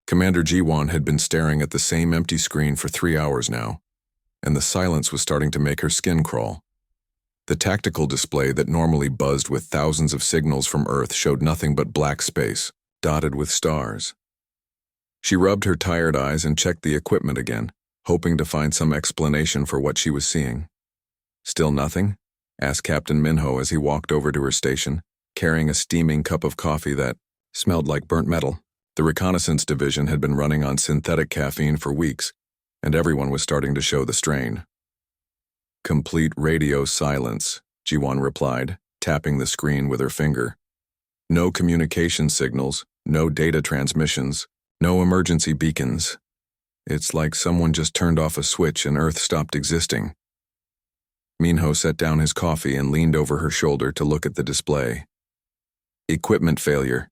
Commander Jiwan had been staring at the same empty screen for 3 hours now, and the silence was starting to make her skin crawl. The tactical display that normally buzzed with thousands of signals from Earth showed nothing but black space, dotted with stars. She rubbed her tired eyes and checked the equipment again, hoping to find some explanation for what she was seeing. "Still nothing?" asked Captain Minho as he walked over to her station, carrying a steaming cup of coffee that smelled like burnt metal. The reconnaissance division had been running on synthetic caffeine for weeks, and everyone was starting to show the strain. "Complete radio silence," Jiwan replied, tapping the screen with her finger. "No communication signals, no data transmissions, no emergency beacons. It's like someone just turned off a switch and Earth stopped existing." Minho set down his coffee and leaned over her shoulder to look at the display. "Equipment failure,"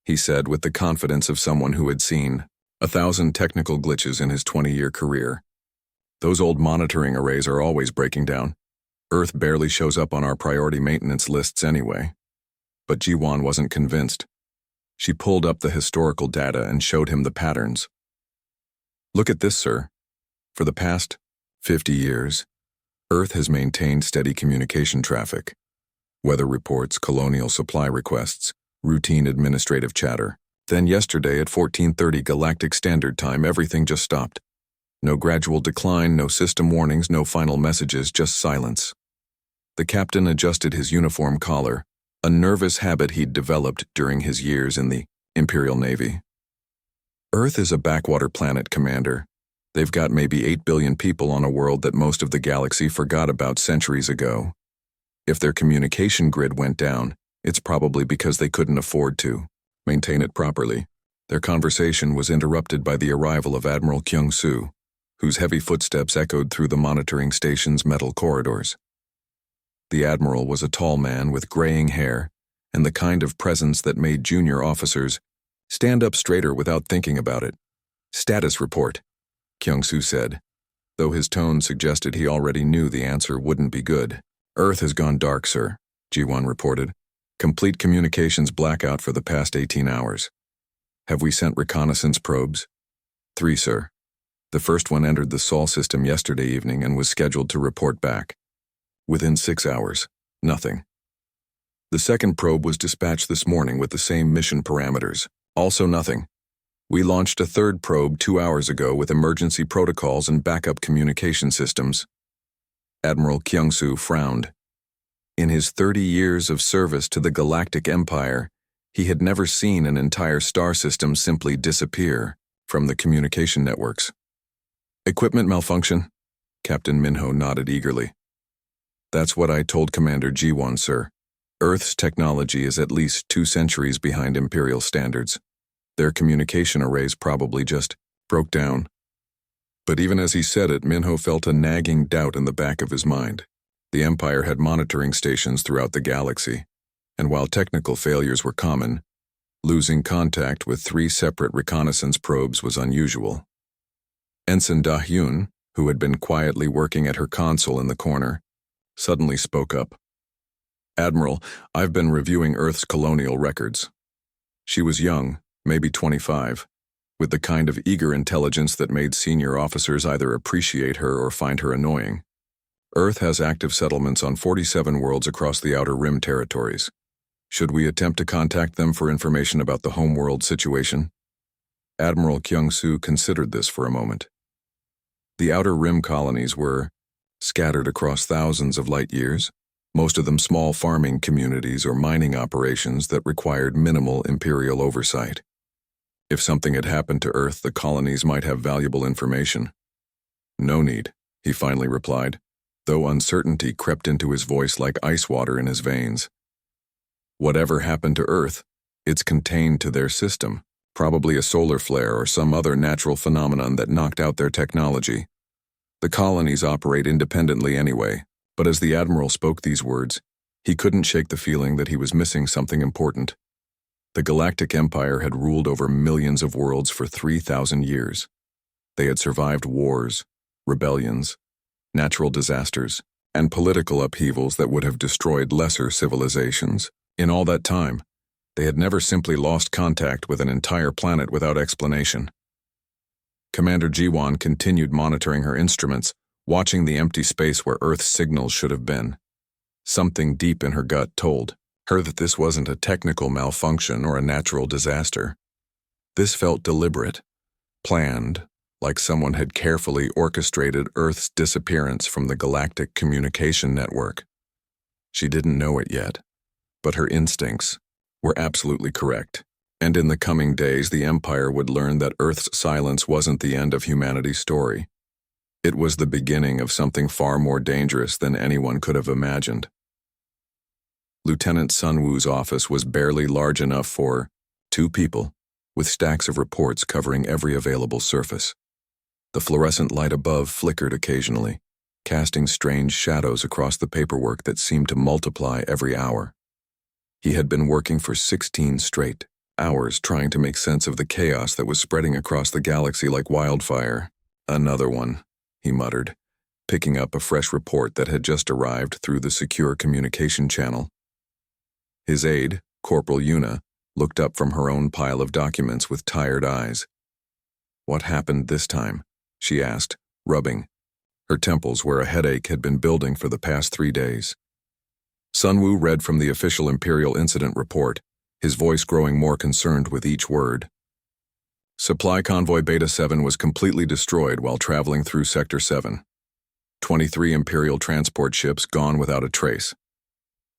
he said with the confidence of someone who had seen 1,000 technical glitches in his 20-year career. "Those old monitoring arrays are always breaking down. Earth barely shows up on our priority maintenance lists anyway." But Jiwan wasn't convinced. She pulled up the historical data and showed him the patterns. "Look at this, sir. For the past 50 years, Earth has maintained steady communication traffic. Weather reports, colonial supply requests, routine administrative chatter. Then yesterday at 14:30 Galactic Standard Time, everything just stopped. No gradual decline, no system warnings, no final messages, just silence." The captain adjusted his uniform collar, a nervous habit he'd developed during his years in the Imperial Navy. "Earth is a backwater planet, Commander. They've got maybe 8 billion people on a world that most of the galaxy forgot about centuries ago. If their communication grid went down, it's probably because they couldn't afford to maintain it properly." Their conversation was interrupted by the arrival of Admiral Kyung-soo, whose heavy footsteps echoed through the monitoring station's metal corridors. The Admiral was a tall man with graying hair and the kind of presence that made junior officers stand up straighter without thinking about it. "Status report," Kyung-soo said, though his tone suggested he already knew the answer wouldn't be good. "Earth has gone dark, sir," Jiwan reported. "Complete communications blackout for the past 18 hours. Have we sent reconnaissance probes?" "3, sir. The first one entered the Sol system yesterday evening and was scheduled to report back. Within 6 hours, nothing. The second probe was dispatched this morning with the same mission parameters. Also nothing. We launched a third probe 2 hours ago with emergency protocols and backup communication systems." Admiral Kyung-soo frowned. In his 30 years of service to the Galactic Empire, he had never seen an entire star system simply disappear from the communication networks. "Equipment malfunction?" Captain Minho nodded eagerly. "That's what I told Commander Jiwan, sir. Earth's technology is at least 2 centuries behind Imperial standards. Their communication arrays probably just broke down." But even as he said it, Minho felt a nagging doubt in the back of his mind. The Empire had monitoring stations throughout the galaxy, and while technical failures were common, losing contact with 3 separate reconnaissance probes was unusual. Ensign Da-hyun, who had been quietly working at her console in the corner, suddenly spoke up. "Admiral, I've been reviewing Earth's colonial records." She was young, maybe 25, with the kind of eager intelligence that made senior officers either appreciate her or find her annoying. "Earth has active settlements on 47 worlds across the Outer Rim territories. Should we attempt to contact them for information about the homeworld situation?" Admiral Kyung-soo considered this for a moment. The Outer Rim colonies were scattered across thousands of light years, most of them small farming communities or mining operations that required minimal Imperial oversight. If something had happened to Earth, the colonies might have valuable information. "No need," he finally replied, though uncertainty crept into his voice like ice water in his veins. "Whatever happened to Earth, it's contained to their system, probably a solar flare or some other natural phenomenon that knocked out their technology. The colonies operate independently anyway." But as the Admiral spoke these words, he couldn't shake the feeling that he was missing something important. The Galactic Empire had ruled over millions of worlds for 3,000 years. They had survived wars, rebellions, natural disasters, and political upheavals that would have destroyed lesser civilizations. In all that time, They had never simply lost contact with an entire planet without explanation. Commander Jiwan continued monitoring her instruments, watching the empty space where Earth's signals should have been. Something deep in her gut told her that this wasn't a technical malfunction or a natural disaster. This felt deliberate, planned, like someone had carefully orchestrated Earth's disappearance from the galactic communication network. She didn't know it yet, but her instincts were absolutely correct. And in the coming days, the Empire would learn that Earth's silence wasn't the end of humanity's story. It was the beginning of something far more dangerous than anyone could have imagined. Lieutenant Sun Wu's office was barely large enough for 2 people, with stacks of reports covering every available surface. The fluorescent light above flickered occasionally, casting strange shadows across the paperwork that seemed to multiply every hour. He had been working for 16 straight hours trying to make sense of the chaos that was spreading across the galaxy like wildfire. Another one, he muttered, picking up a fresh report that had just arrived through the secure communication channel. His aide, Corporal Yuna, looked up from her own pile of documents with tired eyes. "What happened this time?" she asked, rubbing her temples where a headache had been building for the past 3 days. Sun Wu read from the official Imperial Incident Report, his voice growing more concerned with each word. Supply Convoy Beta 7 was completely destroyed while traveling through Sector 7. 23 Imperial transport ships gone without a trace.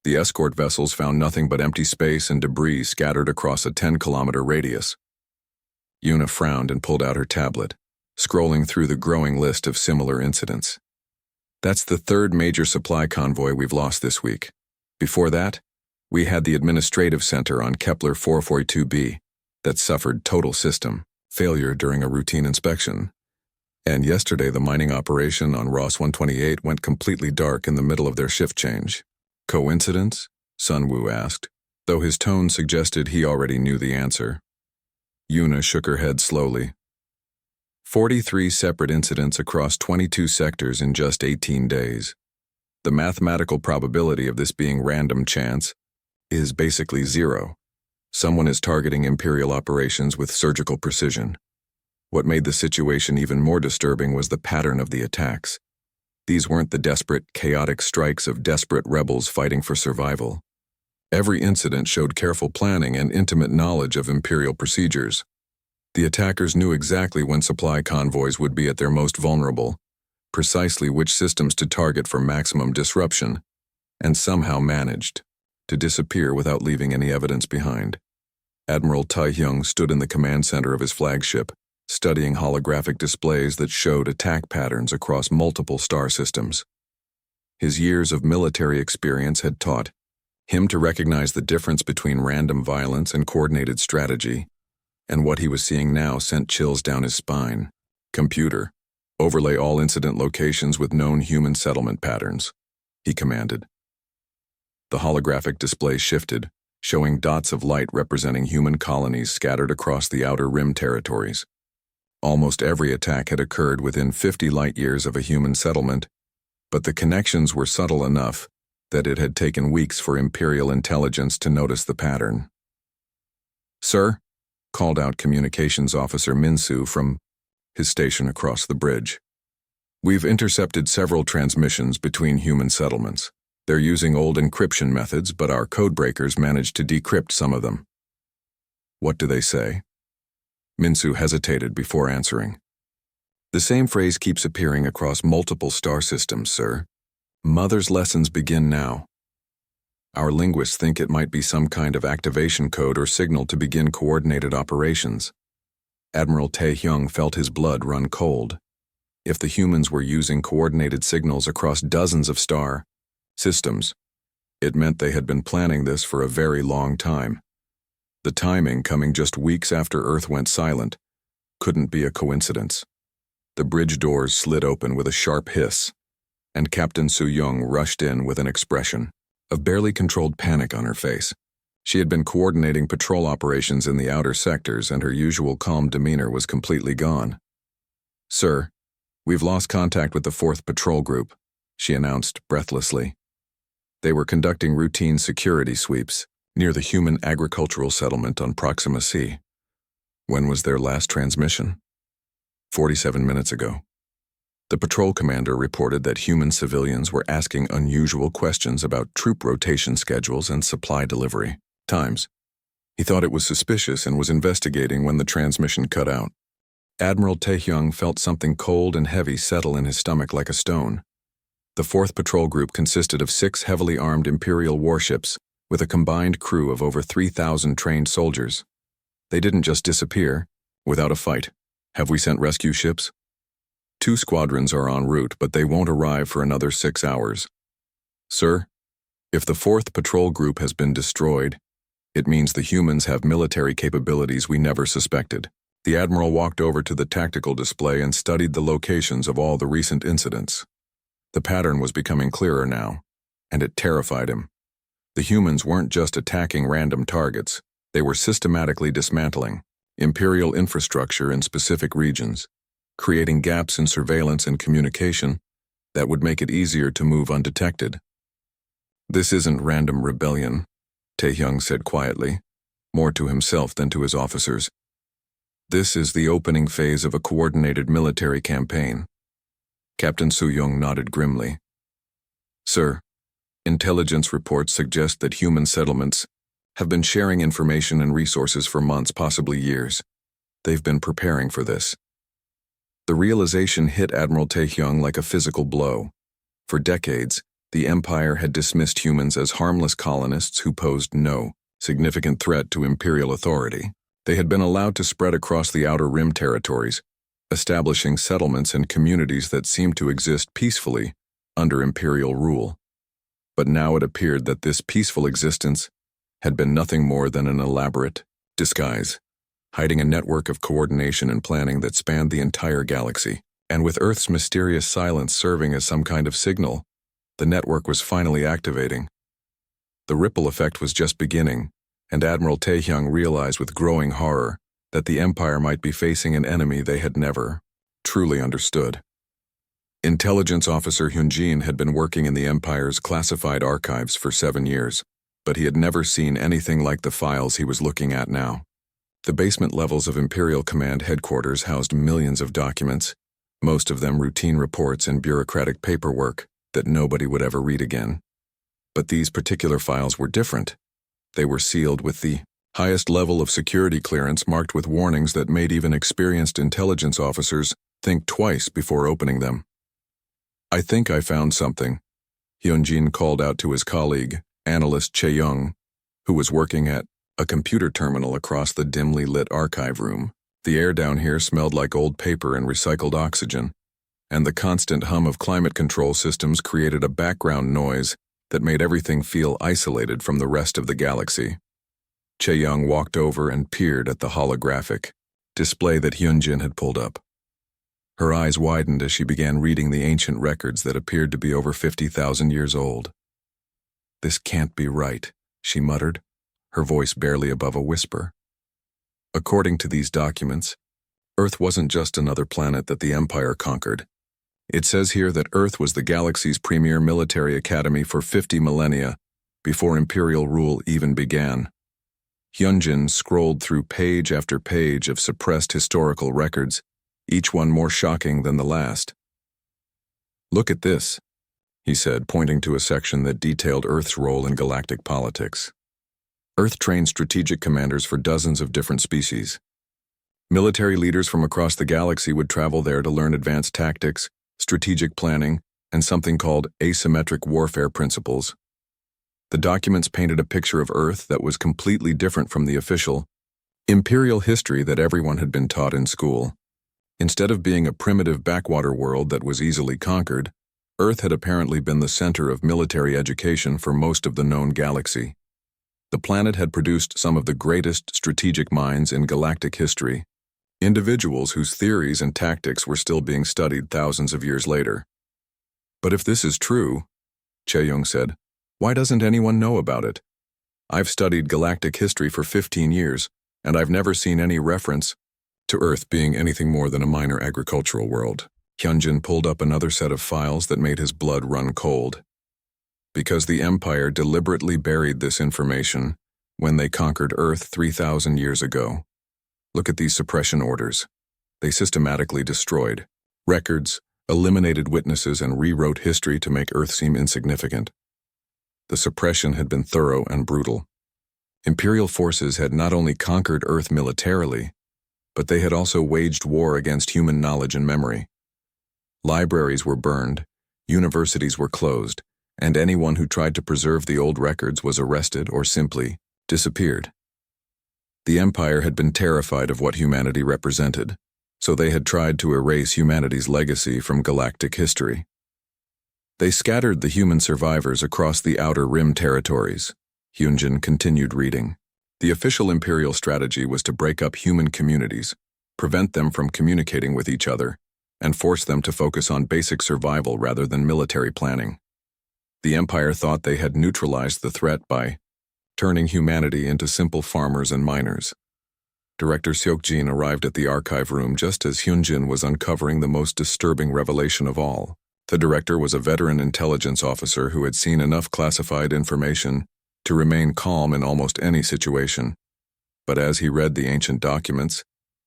The escort vessels found nothing but empty space and debris scattered across a 10-kilometer radius. Yuna frowned and pulled out her tablet, scrolling through the growing list of similar incidents. "That's the 3rd major supply convoy we've lost this week. Before that, we had the administrative center on Kepler 442b that suffered total system failure during a routine inspection. And yesterday the mining operation on Ross 128 went completely dark in the middle of their shift change." "Coincidence?" Sun Wu asked, though his tone suggested he already knew the answer. Yuna shook her head slowly. 43 separate incidents across 22 sectors in just 18 days. The mathematical probability of this being random chance is basically 0. Someone is targeting Imperial operations with surgical precision. What made the situation even more disturbing was the pattern of the attacks. These weren't the desperate, chaotic strikes of desperate rebels fighting for survival. Every incident showed careful planning and intimate knowledge of Imperial procedures. The attackers knew exactly when supply convoys would be at their most vulnerable, precisely which systems to target for maximum disruption, and somehow managed to disappear without leaving any evidence behind. Admiral Tai-hyung stood in the command center of his flagship, studying holographic displays that showed attack patterns across multiple star systems. His years of military experience had taught him to recognize the difference between random violence and coordinated strategy, and what he was seeing now sent chills down his spine. "Computer, overlay all incident locations with known human settlement patterns," he commanded. The holographic display shifted, showing dots of light representing human colonies scattered across the outer rim territories. Almost every attack had occurred within 50 light-years of a human settlement, but the connections were subtle enough that it had taken weeks for Imperial intelligence to notice the pattern. "Sir," called out Communications Officer Minsu from his station across the bridge. "We've intercepted several transmissions between human settlements. They're using old encryption methods, but our codebreakers managed to decrypt some of them." "What do they say?" Minsu hesitated before answering. "The same phrase keeps appearing across multiple star systems, sir. Mother's lessons begin now. Our linguists think it might be some kind of activation code or signal to begin coordinated operations." Admiral Tae-hyung felt his blood run cold. If the humans were using coordinated signals across dozens of star systems, it meant they had been planning this for a very long time. The timing, coming just weeks after Earth went silent, couldn't be a coincidence. The bridge doors slid open with a sharp hiss, and Captain Su-young rushed in with an expression of barely controlled panic on her face. She had been coordinating patrol operations in the outer sectors, and her usual calm demeanor was completely gone. "Sir, we've lost contact with the 4th Patrol Group," she announced breathlessly. "They were conducting routine security sweeps near the human agricultural settlement on Proxima C. When was their last transmission? 47 minutes ago. The patrol commander reported that human civilians were asking unusual questions about troop rotation schedules and supply delivery times. He thought it was suspicious and was investigating when the transmission cut out. Admiral Taehyung felt something cold and heavy settle in his stomach like a stone. The 4th Patrol Group consisted of 6 heavily armed Imperial warships with a combined crew of over 3,000 trained soldiers. They didn't just disappear without a fight. Have we sent rescue ships? 2 squadrons are en route, but they won't arrive for another 6 hours. Sir, if the 4th Patrol Group has been destroyed, it means the humans have military capabilities we never suspected. The Admiral walked over to the tactical display and studied the locations of all the recent incidents. The pattern was becoming clearer now, and it terrified him. The humans weren't just attacking random targets, they were systematically dismantling Imperial infrastructure in specific regions, creating gaps in surveillance and communication that would make it easier to move undetected. This isn't random rebellion, Taehyung said quietly, more to himself than to his officers. This is the opening phase of a coordinated military campaign. Captain Soo-young nodded grimly. Sir, intelligence reports suggest that human settlements have been sharing information and resources for months, possibly years. They've been preparing for this. The realization hit Admiral Taehyung like a physical blow. For decades, the Empire had dismissed humans as harmless colonists who posed no significant threat to Imperial authority. They had been allowed to spread across the Outer Rim territories, establishing settlements and communities that seemed to exist peacefully under Imperial rule. But now it appeared that this peaceful existence had been nothing more than an elaborate disguise, hiding a network of coordination and planning that spanned the entire galaxy. And with Earth's mysterious silence serving as some kind of signal, the network was finally activating. The ripple effect was just beginning, and Admiral Taehyung realized with growing horror that the Empire might be facing an enemy they had never truly understood. Intelligence Officer Hyunjin had been working in the Empire's classified archives for 7 years, but he had never seen anything like the files he was looking at now. The basement levels of Imperial Command Headquarters housed millions of documents, most of them routine reports and bureaucratic paperwork that nobody would ever read again. But these particular files were different. They were sealed with the highest level of security clearance, marked with warnings that made even experienced intelligence officers think twice before opening them. I think I found something, Hyunjin called out to his colleague, analyst Chae-young, who was working at a computer terminal across the dimly lit archive room. The air down here smelled like old paper and recycled oxygen, and the constant hum of climate control systems created a background noise that made everything feel isolated from the rest of the galaxy. Chae-young walked over and peered at the holographic display that Hyunjin had pulled up. Her eyes widened as she began reading the ancient records that appeared to be over 50,000 years old. This can't be right, she muttered, her voice barely above a whisper. According to these documents, Earth wasn't just another planet that the Empire conquered. It says here that Earth was the galaxy's premier military academy for 50 millennia before Imperial rule even began. Hyunjin scrolled through page after page of suppressed historical records, each one more shocking than the last. Look at this, he said, pointing to a section that detailed Earth's role in galactic politics. Earth trained strategic commanders for dozens of different species. Military leaders from across the galaxy would travel there to learn advanced tactics, strategic planning, and something called asymmetric warfare principles. The documents painted a picture of Earth that was completely different from the official Imperial history that everyone had been taught in school. Instead of being a primitive backwater world that was easily conquered, Earth had apparently been the center of military education for most of the known galaxy. The planet had produced some of the greatest strategic minds in galactic history, individuals whose theories and tactics were still being studied thousands of years later. But if this is true, Chae-young said, why doesn't anyone know about it? I've studied galactic history for 15 years, and I've never seen any reference to Earth being anything more than a minor agricultural world. Hyunjin pulled up another set of files that made his blood run cold. Because the Empire deliberately buried this information, when they conquered Earth 3,000 years ago. Look at these suppression orders. They systematically destroyed records, eliminated witnesses, and rewrote history to make Earth seem insignificant. The suppression had been thorough and brutal. Imperial forces had not only conquered Earth militarily, but they had also waged war against human knowledge and memory. Libraries were burned, universities were closed, and anyone who tried to preserve the old records was arrested or simply disappeared. The Empire had been terrified of what humanity represented, so they had tried to erase humanity's legacy from galactic history. They scattered the human survivors across the Outer Rim territories. Hyunjin continued reading. The official Imperial strategy was to break up human communities, prevent them from communicating with each other, and force them to focus on basic survival rather than military planning. The Empire thought they had neutralized the threat by turning humanity into simple farmers and miners. Director Seokjin arrived at the archive room just as Hyunjin was uncovering the most disturbing revelation of all. The director was a veteran intelligence officer who had seen enough classified information to remain calm in almost any situation. But as he read the ancient documents,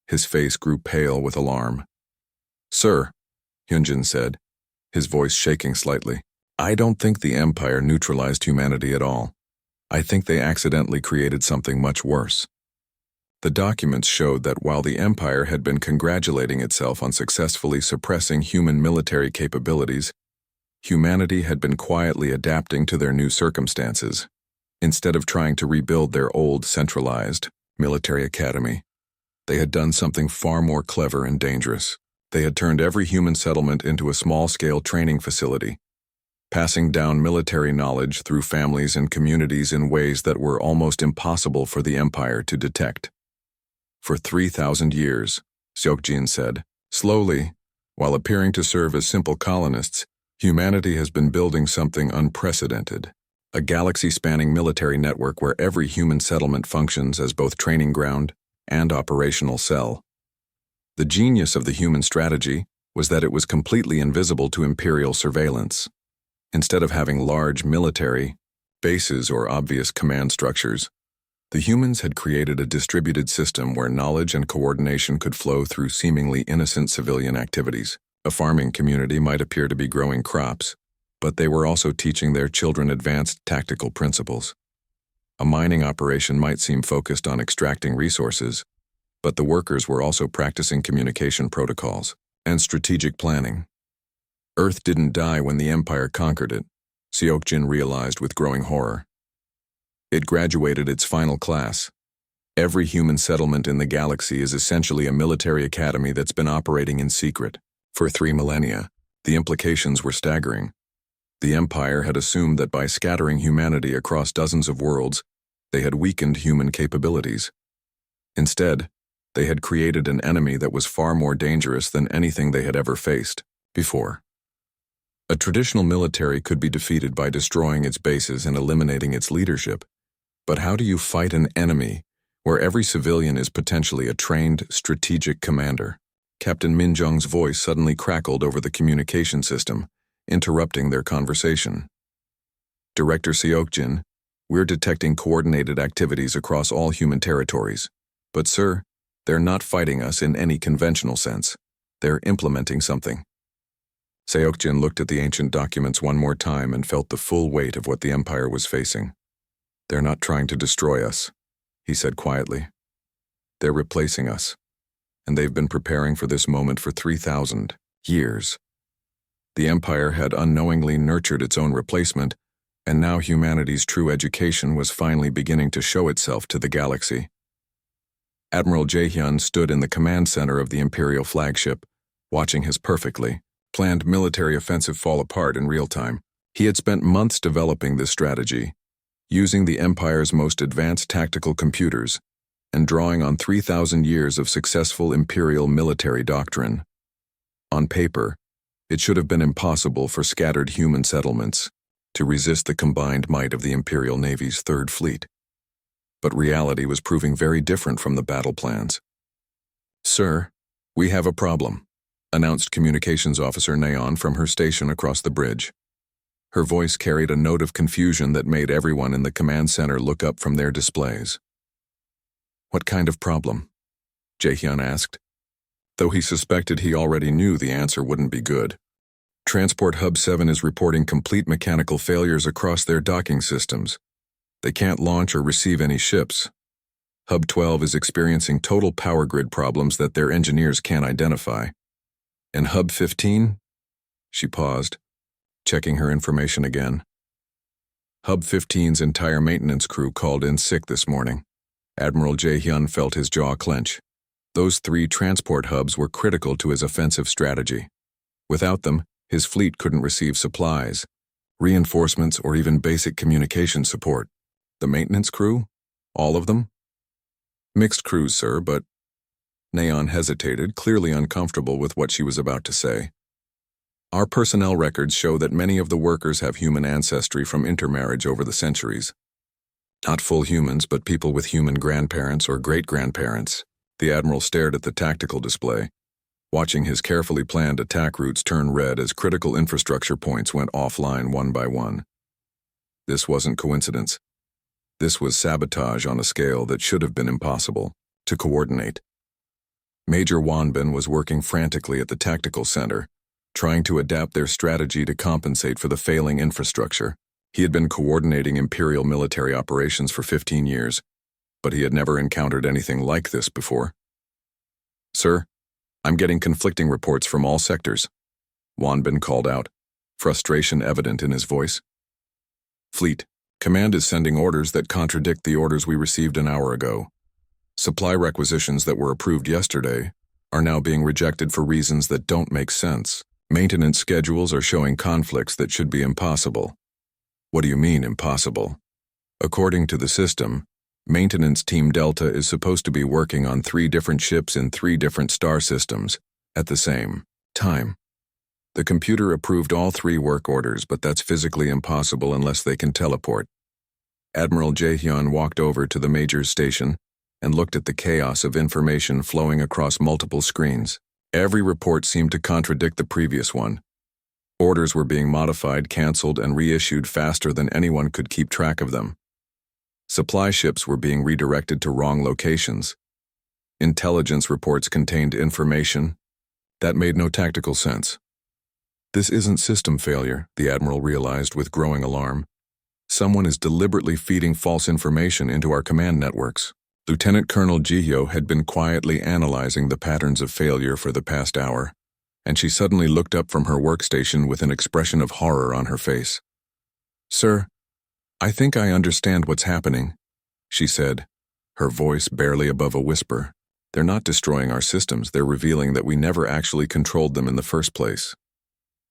his face grew pale with alarm. "Sir," Hyunjin said, his voice shaking slightly, "I don't think the Empire neutralized humanity at all. I think they accidentally created something much worse." The documents showed that while the Empire had been congratulating itself on successfully suppressing human military capabilities, humanity had been quietly adapting to their new circumstances. Instead of trying to rebuild their old, centralized military academy, they had done something far more clever and dangerous. They had turned every human settlement into a small-scale training facility, passing down military knowledge through families and communities in ways that were almost impossible for the Empire to detect. "For 3,000 years, Seokjin said, slowly, while appearing to serve as simple colonists, humanity has been building something unprecedented. A galaxy-spanning military network where every human settlement functions as both training ground and operational cell. The genius of the human strategy was that it was completely invisible to Imperial surveillance. Instead of having large military bases or obvious command structures, the humans had created a distributed system where knowledge and coordination could flow through seemingly innocent civilian activities. A farming community might appear to be growing crops, but they were also teaching their children advanced tactical principles. A mining operation might seem focused on extracting resources, but the workers were also practicing communication protocols and strategic planning. Earth didn't die when the Empire conquered it, Seokjin realized with growing horror. It graduated its final class. Every human settlement in the galaxy is essentially a military academy that's been operating in secret for 3 millennia. The implications were staggering. The Empire had assumed that by scattering humanity across dozens of worlds, they had weakened human capabilities. Instead, they had created an enemy that was far more dangerous than anything they had ever faced before. A traditional military could be defeated by destroying its bases and eliminating its leadership. But how do you fight an enemy where every civilian is potentially a trained, strategic commander? Captain Minjung's voice suddenly crackled over the communication system, interrupting their conversation. "Director Seokjin, we're detecting coordinated activities across all human territories. But sir, they're not fighting us in any conventional sense. They're implementing something." Seokjin looked at the ancient documents one more time and felt the full weight of what the Empire was facing. "They're not trying to destroy us," he said quietly. "They're replacing us, and they've been preparing for this moment for 3,000 years. The Empire had unknowingly nurtured its own replacement, and now humanity's true education was finally beginning to show itself to the galaxy." Admiral Jaehyun stood in the command center of the Imperial flagship, watching his perfectly planned military offensive fall apart in real time. He had spent months developing this strategy, using the Empire's most advanced tactical computers and drawing on 3,000 years of successful Imperial military doctrine. On paper, it should have been impossible for scattered human settlements to resist the combined might of the Imperial Navy's Third Fleet. But reality was proving very different from the battle plans. "Sir, we have a problem," announced Communications Officer Naeon from her station across the bridge. Her voice carried a note of confusion that made everyone in the command center look up from their displays. "What kind of problem?" Jae-hyun asked, though he suspected he already knew the answer wouldn't be good. "Transport Hub 7 is reporting complete mechanical failures across their docking systems. They can't launch or receive any ships. Hub 12 is experiencing total power grid problems that their engineers can't identify. And Hub 15? She paused, checking her information again. Hub 15's entire maintenance crew called in sick this morning. Admiral Jae-hyun felt his jaw clench. Those 3 transport hubs were critical to his offensive strategy. Without them, his fleet couldn't receive supplies, reinforcements, or even basic communication support. The maintenance crew? All of them? Mixed crews, sir, but... Naeon hesitated, clearly uncomfortable with what she was about to say. Our personnel records show that many of the workers have human ancestry from intermarriage over the centuries. Not full humans, but people with human grandparents or great-grandparents. The Admiral stared at the tactical display, watching his carefully planned attack routes turn red as critical infrastructure points went offline one by one. This wasn't coincidence. This was sabotage on a scale that should have been impossible to coordinate. Major Wanbin was working frantically at the tactical center, trying to adapt their strategy to compensate for the failing infrastructure. He had been coordinating Imperial military operations for 15 years, but he had never encountered anything like this before. "Sir, I'm getting conflicting reports from all sectors," Wanbin called out, frustration evident in his voice. "Fleet, Command is sending orders that contradict the orders we received an hour ago. Supply requisitions that were approved yesterday are now being rejected for reasons that don't make sense. Maintenance schedules are showing conflicts that should be impossible." "What do you mean, impossible?" "According to the system, Maintenance Team Delta is supposed to be working on 3 different ships in 3 different star systems at the same time. The computer approved all 3 work orders, but that's physically impossible unless they can teleport." Admiral Jae-hyun walked over to the Major's station and looked at the chaos of information flowing across multiple screens. Every report seemed to contradict the previous one. Orders were being modified, canceled, and reissued faster than anyone could keep track of them. Supply ships were being redirected to wrong locations. Intelligence reports contained information that made no tactical sense. This isn't system failure, the Admiral realized with growing alarm. Someone is deliberately feeding false information into our command networks. Lieutenant Colonel Ji-hyo had been quietly analyzing the patterns of failure for the past hour, and she suddenly looked up from her workstation with an expression of horror on her face. "Sir, I think I understand what's happening," she said, her voice barely above a whisper. "They're not destroying our systems, they're revealing that we never actually controlled them in the first place."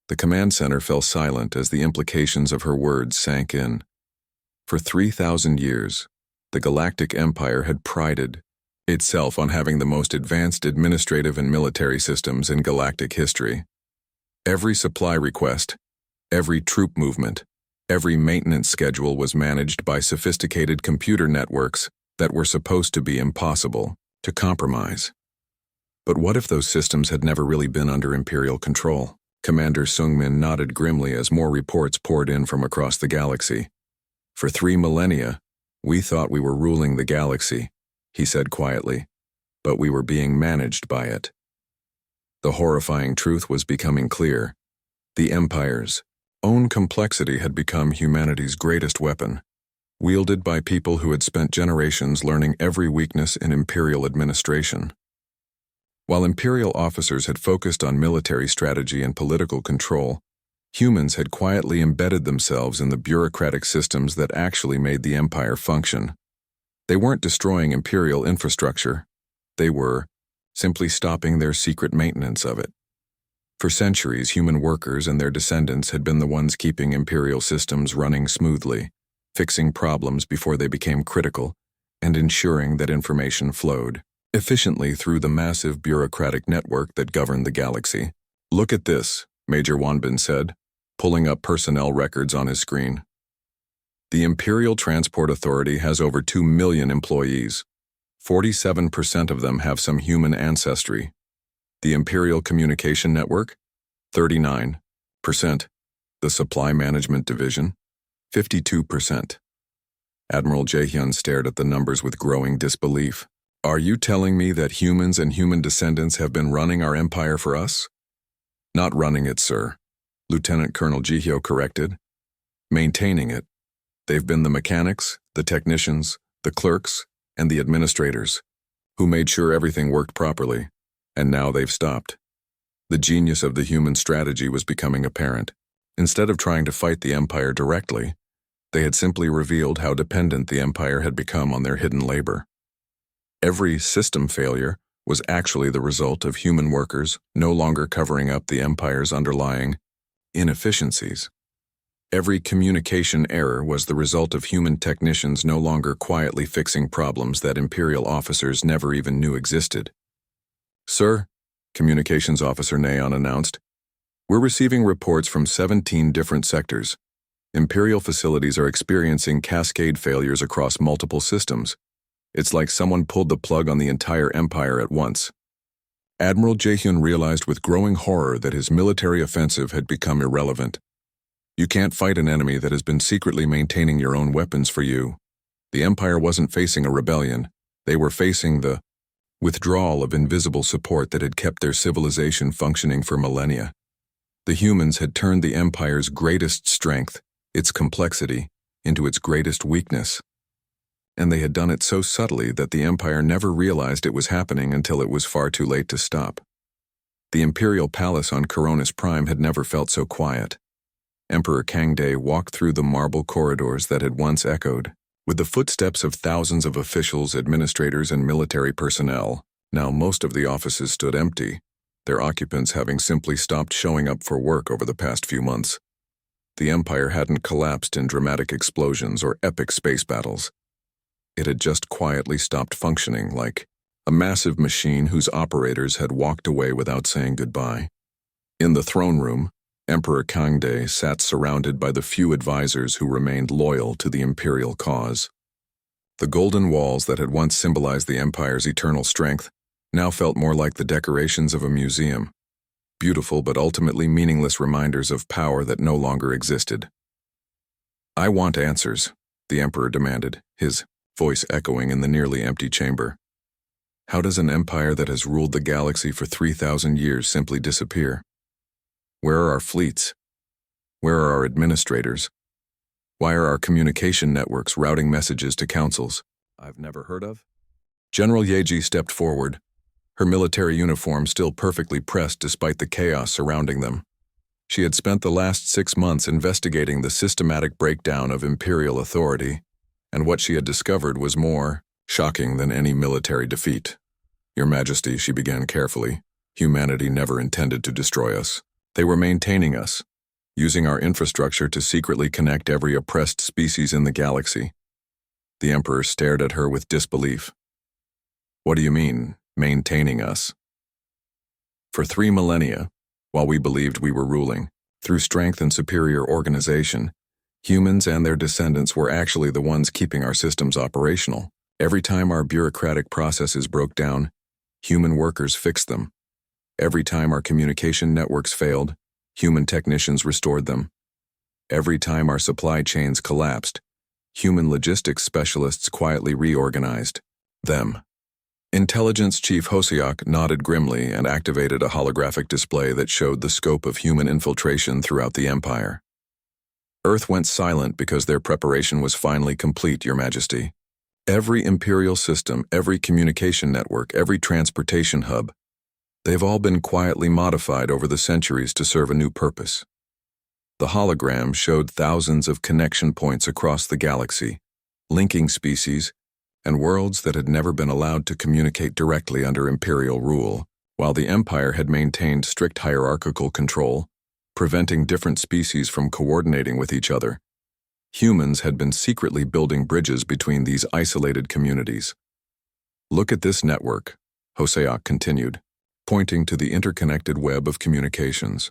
The command center fell silent as the implications of her words sank in. For 3,000 years, the Galactic Empire had prided itself on having the most advanced administrative and military systems in galactic history. Every supply request, every troop movement, every maintenance schedule was managed by sophisticated computer networks that were supposed to be impossible to compromise. But what if those systems had never really been under Imperial control? Commander Sungmin nodded grimly as more reports poured in from across the galaxy. "For 3 millennia, we thought we were ruling the galaxy," he said quietly, "but we were being managed by it." The horrifying truth was becoming clear. The Empire's own complexity had become humanity's greatest weapon, wielded by people who had spent generations learning every weakness in Imperial administration. While Imperial officers had focused on military strategy and political control, humans had quietly embedded themselves in the bureaucratic systems that actually made the Empire function. They weren't destroying Imperial infrastructure. They were simply stopping their secret maintenance of it. For centuries, human workers and their descendants had been the ones keeping Imperial systems running smoothly, fixing problems before they became critical, and ensuring that information flowed efficiently through the massive bureaucratic network that governed the galaxy. "Look at this," Major Wanbin said, pulling up personnel records on his screen. "The Imperial Transport Authority has over 2 million employees. 47% of them have some human ancestry. The Imperial Communication Network? 39%. The Supply Management Division, 52%. Admiral Jaehyun stared at the numbers with growing disbelief. Are you telling me that humans and human descendants have been running our empire for us? Not running it, sir, Lieutenant Colonel Jihyo corrected. Maintaining it. They've been the mechanics, the technicians, the clerks, and the administrators, who made sure everything worked properly, and now they've stopped. The genius of the human strategy was becoming apparent. Instead of trying to fight the empire directly, they had simply revealed how dependent the empire had become on their hidden labor. Every system failure was actually the result of human workers no longer covering up the empire's underlying inefficiencies. Every communication error was the result of human technicians no longer quietly fixing problems that Imperial officers never even knew existed. Sir, Communications Officer Neon announced, we're receiving reports from 17 different sectors. Imperial facilities are experiencing cascade failures across multiple systems. It's like someone pulled the plug on the entire empire at once. Admiral Jaehyun realized with growing horror that his military offensive had become irrelevant. You can't fight an enemy that has been secretly maintaining your own weapons for you. The empire wasn't facing a rebellion. They were facing the withdrawal of invisible support that had kept their civilization functioning for millennia. The humans had turned the empire's greatest strength, its complexity, into its greatest weakness. And they had done it so subtly that the empire never realized it was happening until it was far too late to stop. The imperial palace on Coronis Prime had never felt so quiet. Emperor Kangdae walked through the marble corridors that had once echoed, with the footsteps of thousands of officials, administrators, and military personnel. Now most of the offices stood empty, their occupants having simply stopped showing up for work over the past few months. The empire hadn't collapsed in dramatic explosions or epic space battles. It had just quietly stopped functioning, like a massive machine whose operators had walked away without saying goodbye. In the throne room, Emperor Kangdae sat surrounded by the few advisors who remained loyal to the imperial cause. The golden walls that had once symbolized the empire's eternal strength now felt more like the decorations of a museum, beautiful but ultimately meaningless reminders of power that no longer existed. I want answers, the emperor demanded, his voice echoing in the nearly empty chamber. How does an empire that has ruled the galaxy for 3,000 years simply disappear? Where are our fleets? Where are our administrators? Why are our communication networks routing messages to councils I've never heard of? General Yeji stepped forward, her military uniform still perfectly pressed despite the chaos surrounding them. She had spent the last 6 months investigating the systematic breakdown of imperial authority, and what she had discovered was more shocking than any military defeat. Your Majesty, she began carefully, humanity never intended to destroy us. They were maintaining us, using our infrastructure to secretly connect every oppressed species in the galaxy. The Emperor stared at her with disbelief. What do you mean, maintaining us? For 3 millennia, while we believed we were ruling, through strength and superior organization, humans and their descendants were actually the ones keeping our systems operational. Every time our bureaucratic processes broke down, human workers fixed them. Every time our communication networks failed, human technicians restored them. Every time our supply chains collapsed, human logistics specialists quietly reorganized them. Intelligence Chief Hoseok nodded grimly and activated a holographic display that showed the scope of human infiltration throughout the Empire. Earth went silent because their preparation was finally complete, Your Majesty. Every Imperial system, every communication network, every transportation hub, they've all been quietly modified over the centuries to serve a new purpose. The hologram showed thousands of connection points across the galaxy, linking species and worlds that had never been allowed to communicate directly under Imperial rule, while the Empire had maintained strict hierarchical control, preventing different species from coordinating with each other. Humans had been secretly building bridges between these isolated communities. Look at this network, Hoseok continued, pointing to the interconnected web of communications.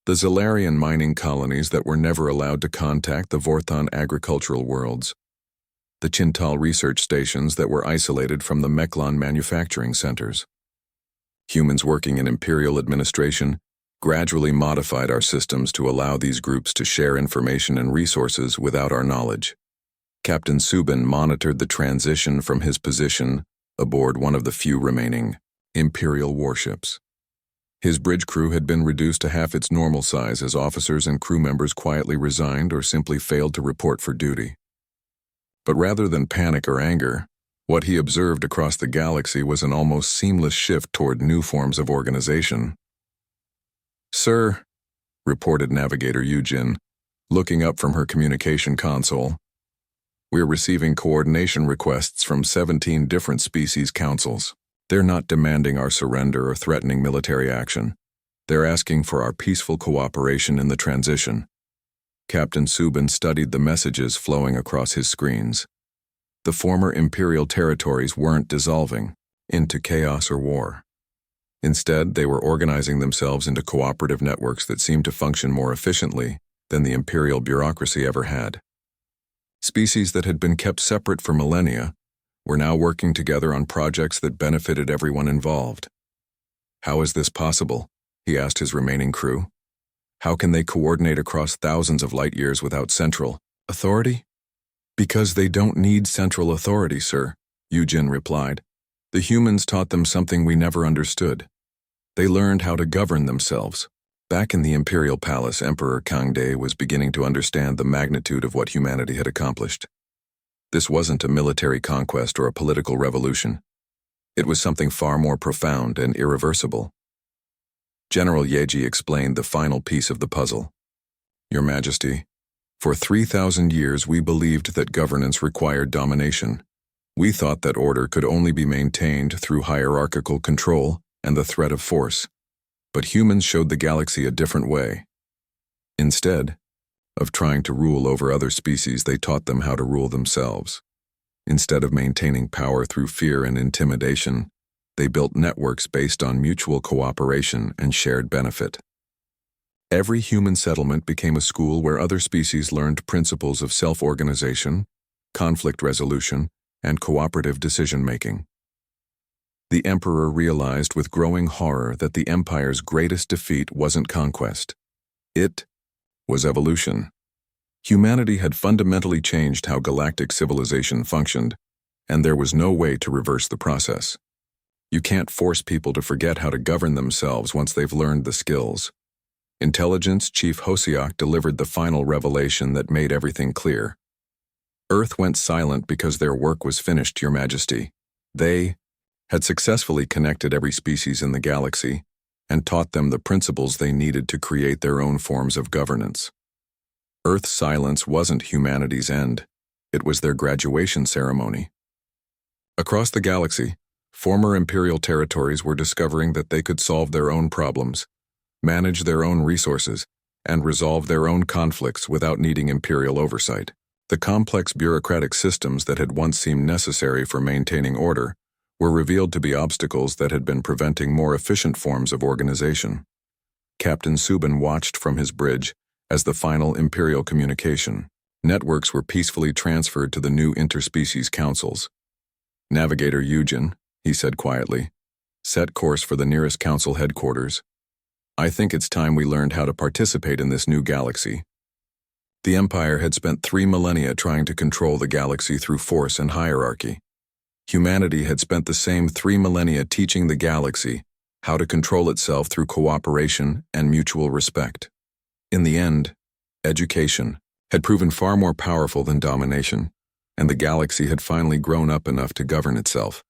The Zalarian mining colonies that were never allowed to contact the Vorthon agricultural worlds. The Chintal research stations that were isolated from the Meklon manufacturing centers. Humans working in Imperial administration, gradually modified our systems to allow these groups to share information and resources without our knowledge. Captain Subin monitored the transition from his position aboard one of the few remaining Imperial warships. His bridge crew had been reduced to half its normal size as officers and crew members quietly resigned or simply failed to report for duty. But rather than panic or anger, what he observed across the galaxy was an almost seamless shift toward new forms of organization. "Sir," reported Navigator Yujin, looking up from her communication console, "we're receiving coordination requests from 17 different species councils. They're not demanding our surrender or threatening military action. They're asking for our peaceful cooperation in the transition." Captain Subin studied the messages flowing across his screens. The former Imperial territories weren't dissolving into chaos or war. Instead, they were organizing themselves into cooperative networks that seemed to function more efficiently than the Imperial bureaucracy ever had. Species that had been kept separate for millennia were now working together on projects that benefited everyone involved. "How is this possible?" he asked his remaining crew. "How can they coordinate across thousands of light years without central authority?" "Because they don't need central authority, sir," Yujin replied. "The humans taught them something we never understood. They learned how to govern themselves." Back in the Imperial Palace, Emperor Kangde was beginning to understand the magnitude of what humanity had accomplished. This wasn't a military conquest or a political revolution. It was something far more profound and irreversible. General Yeji explained the final piece of the puzzle. "Your Majesty, for 3,000 years we believed that governance required domination. We thought that order could only be maintained through hierarchical control and the threat of force. But humans showed the galaxy a different way. Instead of trying to rule over other species, they taught them how to rule themselves. Instead of maintaining power through fear and intimidation, they built networks based on mutual cooperation and shared benefit. Every human settlement became a school where other species learned principles of self-organization, conflict resolution, and cooperative decision-making." The Emperor realized with growing horror that the Empire's greatest defeat wasn't conquest. It was evolution. Humanity had fundamentally changed how galactic civilization functioned, and there was no way to reverse the process. You can't force people to forget how to govern themselves once they've learned the skills. Intelligence Chief Hosiak delivered the final revelation that made everything clear. "Earth went silent because their work was finished, Your Majesty. They had successfully connected every species in the galaxy and taught them the principles they needed to create their own forms of governance. Earth's silence wasn't humanity's end. It was their graduation ceremony." Across the galaxy, former Imperial territories were discovering that they could solve their own problems, manage their own resources, and resolve their own conflicts without needing Imperial oversight. The complex bureaucratic systems that had once seemed necessary for maintaining order were revealed to be obstacles that had been preventing more efficient forms of organization. Captain Subin watched from his bridge as the final Imperial communication networks were peacefully transferred to the new interspecies councils. "Navigator Yujin," he said quietly, "set course for the nearest council headquarters. I think it's time we learned how to participate in this new galaxy." The Empire had spent 3 millennia trying to control the galaxy through force and hierarchy. Humanity had spent the same 3 millennia teaching the galaxy how to control itself through cooperation and mutual respect. In the end, education had proven far more powerful than domination, and the galaxy had finally grown up enough to govern itself.